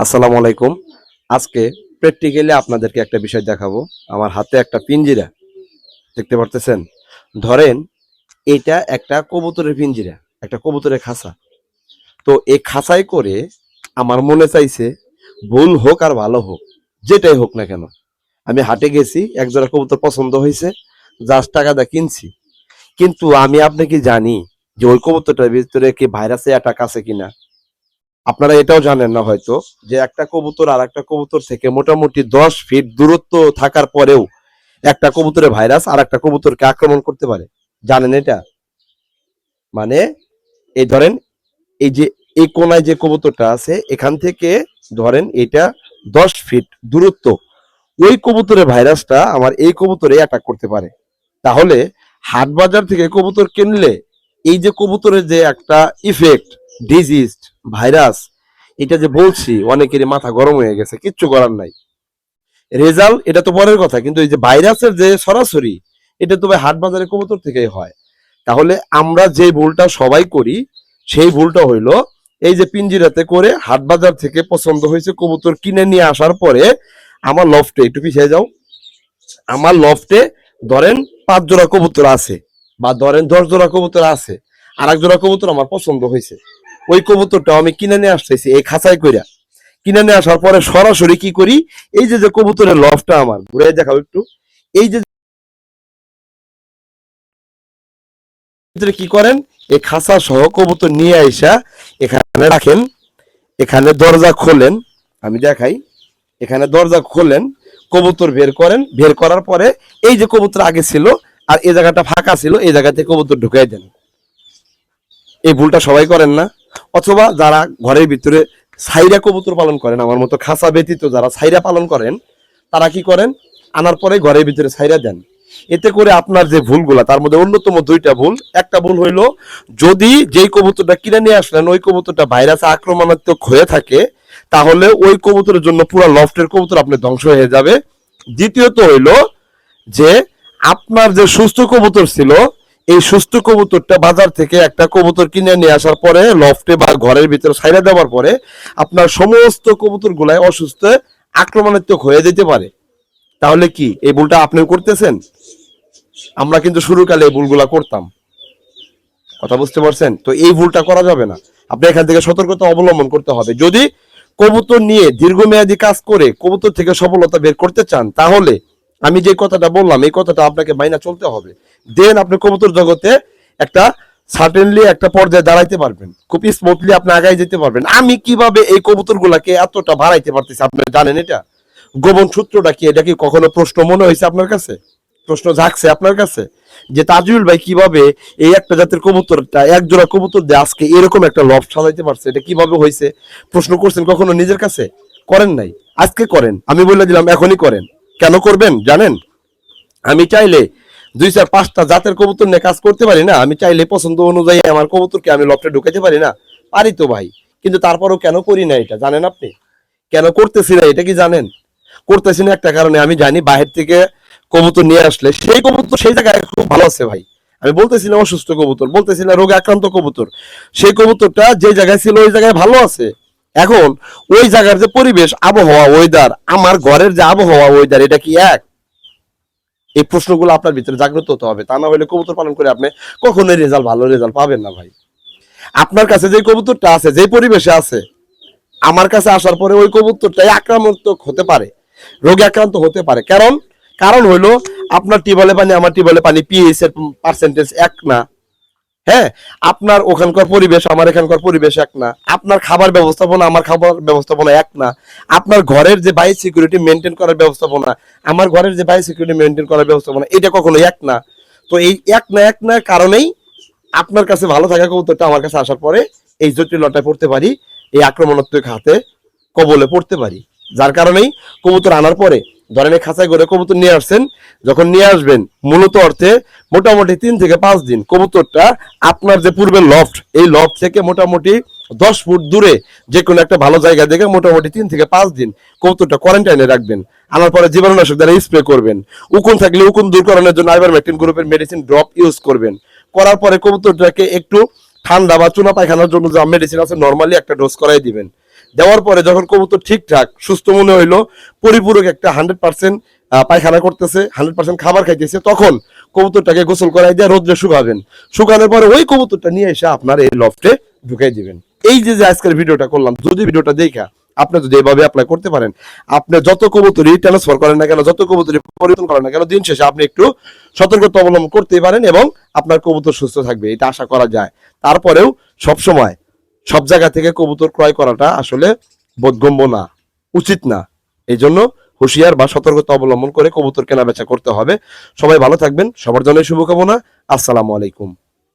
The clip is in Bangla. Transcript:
আসসালামু আলাইকুম। আজকে প্র্যাকটিক্যালি আপনাদেরকে একটা বিষয় দেখাবো। আমার হাতে একটা পিঞ্জিরা দেখতে পারতেছেন। ধরেন এটা একটা কবুতরের পিঞ্জিরা, একটা কবুতরের খাঁচা। তো এই খাঁচায় করে আমার মনে চাইছে, ভুল হোক আর ভালো হোক, যেটাই হোক না কেন, আমি হাটে গেছি, এক জোড়া কবুতর পছন্দ হয়েছে, জাস্ট টাকা দিয়ে কিনছি। কিন্তু আমি আপনি কি জানি যে ওই কবুতরটার ভিতরে কি ভাইরাসে অ্যাটাক আছে কিনা? আপনারা এটাও জানেন না হয়তো যে একটা কবুতর আর একটা কবুতর থেকে মোটামুটি 10 ফিট দূরত্ব থাকার পরেও একটা কবুতরের ভাইরাস আর একটা কবুতরকে আক্রমণ করতে পারে। জানেন এটা? মানে এই ধরেন, এই যে এই কোনায় যে কবুতরটা আছে এখান থেকে ধরেন এটা 10 ফিট দূরত্ব, ওই কবুতরের ভাইরাসটা আমার এই কবুতরে অ্যাটাক করতে পারে। তাহলে হাট বাজার থেকে কবুতর কিনলে এই যে কবুতরের যে একটা ইফেক্ট, ডিজিজ, ভাইরাস, এটা যে বলছি অনেকেরই মাথা গরম হয়ে গেছে, কিচ্ছু করার নাই। রেজাল্ট এটা তো পরের কথা, কিন্তু এই যে ভাইরাসের যে সরাসরি, এটা তো ভাই হাট বাজারে কবুতর থেকেই হয়। তাহলে আমরা যে ভুলটা সবাই করি, সেই ভুলটা হইলো এই যে পিঞ্জিরাতে করে হাট বাজার থেকে পছন্দ হয়েছে কবুতর কিনে নিয়ে আসার পরে আমার লফটে, একটু পিছিয়ে যাও, আমার লফটে ধরেন 5 জোড়া কবুতর আছে, বা ধরেন 10 জোড়া কবুতর আছে, আর এক জোড়া কবুতর আমার পছন্দ হয়েছে, ওই কবুতরটা আমি কিনে নিয়ে আসতেছি এই খাঁচায় কইরা। কিনে নিয়ে আসার পরে সরাসরি কি করি, এই যে যে কবুতরের লফটা আমার ঘুরে দেখাও একটু, এই যে কি করেন, এই খাঁচা সহ কবুতর নিয়ে আইসা এখানে রাখেন, এখানে দরজা খোলেন, আমি দেখাই, এখানে দরজা খোলেন, কবুতর বের করেন, বের করার পরে এই যে কবুতর আগে ছিল আর এই জায়গাটা ফাঁকা ছিল, এই জায়গাতে কবুতর ঢুকাই দেন। এই ভুলটা সবাই করেন না? অথবা যারা ঘরের ভিতরে ছাইরা কবুতর পালন করেন, আমার মতো খাঁচা ব্যতীত যারা ছাইরা পালন করেন, তারা কি করেন, আনার পরে ঘরের ভিতরে ছাইরা দেন। এতে করে আপনার যে ভুলগুলা, তার মধ্যে অন্যতম 2টা ভুল। একটা ভুল হইলো, যদি যেই কবুতরটা কিনে নিয়ে আসলেন ওই কবুতরটা ভাইরাসে আক্রমণাত্মক হয়ে থাকে, তাহলে ওই কবুতরের জন্য পুরো লফটের কবুতর আপনার ধ্বংস হয়ে যাবে। দ্বিতীয়ত হইলো যে আপনার যে সুস্থ কবুতর ছিল, এই সুস্থ কবুতরটা বাজার থেকে একটা কবুতর কিনে নিয়ে আসার পরে লফটে বা ঘরের ভিতরে ছাইড়া দেওয়ার পরে আপনার সমস্ত কবুতর গুলাই অসুস্থ আক্রমণাত্মক হয়ে যেতে পারে। তাহলে কি এই ভুলটা আপনিও করতেছেন? আমরা কিন্তু শুরুকালে এই ভুলগুলা করতাম। কথা বুঝতে পারছেন? তো এই ভুলটা করা যাবে না। আপনি এখান থেকে সতর্কতা অবলম্বন করতে হবে। যদি কবুতর নিয়ে দীর্ঘমেয়াদী কাজ করে কবুতর থেকে সফলতা বের করতে চান, তাহলে আমি যে কথাটা বললাম এই কথাটা আপনাকে মাইনা চলতে হবে। দেন আপনি কবুতর জগতে একটা সার্টেনলি একটা পর্যায়ে দাঁড়াইতে পারবেন, খুব স্মুথলি আপনি আগায় যেতে পারবেন। আমি কিভাবে এই কবুতর গুলাকে এতটা বাড়াইতে পারতেছি আপনি জানেন? এটা গোপন সূত্রটা কি? এটা কি কখনো প্রশ্ন মনে হয়েছে আপনার কাছে? প্রশ্ন জাগছে আপনার কাছে যে তাজুল ভাই কিভাবে এই একটা জাতের কবুতরটা, এক জোড়া কবুতর দিয়ে আজকে এরকম একটা লফট সাজাইতে পারছে? এটা কিভাবে হয়েছে? প্রশ্ন করছেন কখনো নিজের কাছে? করেন নাই? আজকে করেন, আমি বলে দিলাম এখনই করেন। কেন করবেন জানেন? আমি চাইলে 2 4 5টা জাতের কবুতর নিয়ে কাজ করতে পারি না? আমি চাইলে পছন্দ অনুযায়ী আমার কবুতরকে আমি লফটে ঢুকাইতে পারি না? পারি তো ভাই। কিন্তু তারপরেও কেন করি না এটা জানেন আপনি? কেন করতেছি না এটা কি জানেন? করতেছি না একটা কারণে, আমি জানি বাহির থেকে কবুতর নিয়ে আসলে সেই কবুতর সেই জায়গায় খুব ভালো আছে ভাই। আমি বলতেছি না অসুস্থ কবুতর, বলতেছি না রোগে আক্রান্ত কবুতর, সেই কবুতরটা যে জায়গায় ছিল ওই জায়গায় ভালো আছে। এখন ওই জায়গার যে পরিবেশ, আবহাওয়া, ওয়েদার, আমার ঘরের যে আবহাওয়া ওয়েদার, এটা কি এক? এই প্রশ্নগুলো আপনার ভিতরে জাগ্রত হতে হবে, তা না হলে কবুতর পালন করে আপনি কখনোই ভালো রেজাল্ট পাবেন না ভাই। আপনার কাছে যে কবুতরটা আছে, যে পরিবেশে আছে, আমার কাছে আসার পরে ওই কবুতরটাই আক্রামক হতে পারে, রোগে আক্রান্ত হতে পারে। কারণ কারণ হইলো আপনার টিউবওয়েলে পানি আমার টিউবওয়েলে পানি পিএইচ এর পার্সেন্টেজ এক না। হ্যাঁ, আপনার ওখানকার পরিবেশ আমার এখানকার পরিবেশ এক না। আপনার খাবার ব্যবস্থাপনা আমার খাবার ব্যবস্থাপনা এক না। আপনার ঘরের যে বায়ো সিকিউরিটি মেনটেন করার ব্যবস্থাপনা আমার ঘরের যে বায়ো সিকিউরিটি মেনটেন করার ব্যবস্থাপনা, এটা কখনো এক না। তো এই এক না কারণেই আপনার কাছে ভালো থাকা কবুতরটা আমার কাছে আসার পরে এই জটিলতায় পড়তে পারি, এই আক্রমণাত্মক হাতে কবলে পড়তে পারি। যার কারণেই কবুতর আনার পরে ধরেন এই খাঁচায় করে কবুতর নিয়ে আসছেন, যখন নিয়ে আসবেন মূলত অর্থে মোটামুটি 3 থেকে 5 দিন কবুতরটা আপনার যে পূর্বের লফট, এই লফট থেকে মোটামুটি 10 ফুট দূরে যে কোনো একটা ভালো জায়গা দেখে মোটামুটি 3 থেকে 5 দিন কবুতরটা কোয়ারেন্টাইনে রাখবেন। আনার পরে জীবাণুনাশক দ্বারা স্প্রে করবেন। উকুন থাকলে উকুন দূরকরণের জন্য আইভারমেকটিন গ্রুপের মেডিসিন ড্রপ ইউজ করবেন। করার পরে কবুতরটাকে একটু ঠান্ডা বা চুনা পায়খানার জন্য যা মেডিসিন আছে নর্মালি একটা ডোজ করাই দিবেন। দেওয়ার পরে যখন কবুতর ঠিকঠাক সুস্থ মনে হইলো, পরিপূরক একটা 100% পায়খানা করতেছে, 100% খাবার খাইতেছে, তখন কবুতরটাকে গোসল করাই দিয়ে রোদ্রে শুকাবেন। শুকানোর পরে ওই কবুতরটা নিয়ে এসে আপনার এই লফটে ঢুকাই দিবেন। এই যে যে আজকের ভিডিওটা করলাম, যদি ভিডিওটা দেখা আপনি যদি এভাবে অ্যাপ্লাই করতে পারেন, আপনি যত কবুতরই ট্রান্সফার করেন না কেন, যত কবুতরই পরিবর্তন করেন না কেন, দিন শেষে আপনি একটু সতর্কতা অবলম্বন করতেই পারেন এবং আপনার কবুতর সুস্থ থাকবে, এটা আশা করা যায়। তারপরেও সবসময় সব জায়গা থেকে কবুতর ক্রয় করাটা আসলে বোধগম্য না, উচিত না। এই জন্য হুঁশিয়ার বা সতর্কতা অবলম্বন করে কবুতর কেনা বেচা করতে হবে। সবাই ভালো থাকবেন, সবার জন্য শুভকামনা। আসসালামু আলাইকুম।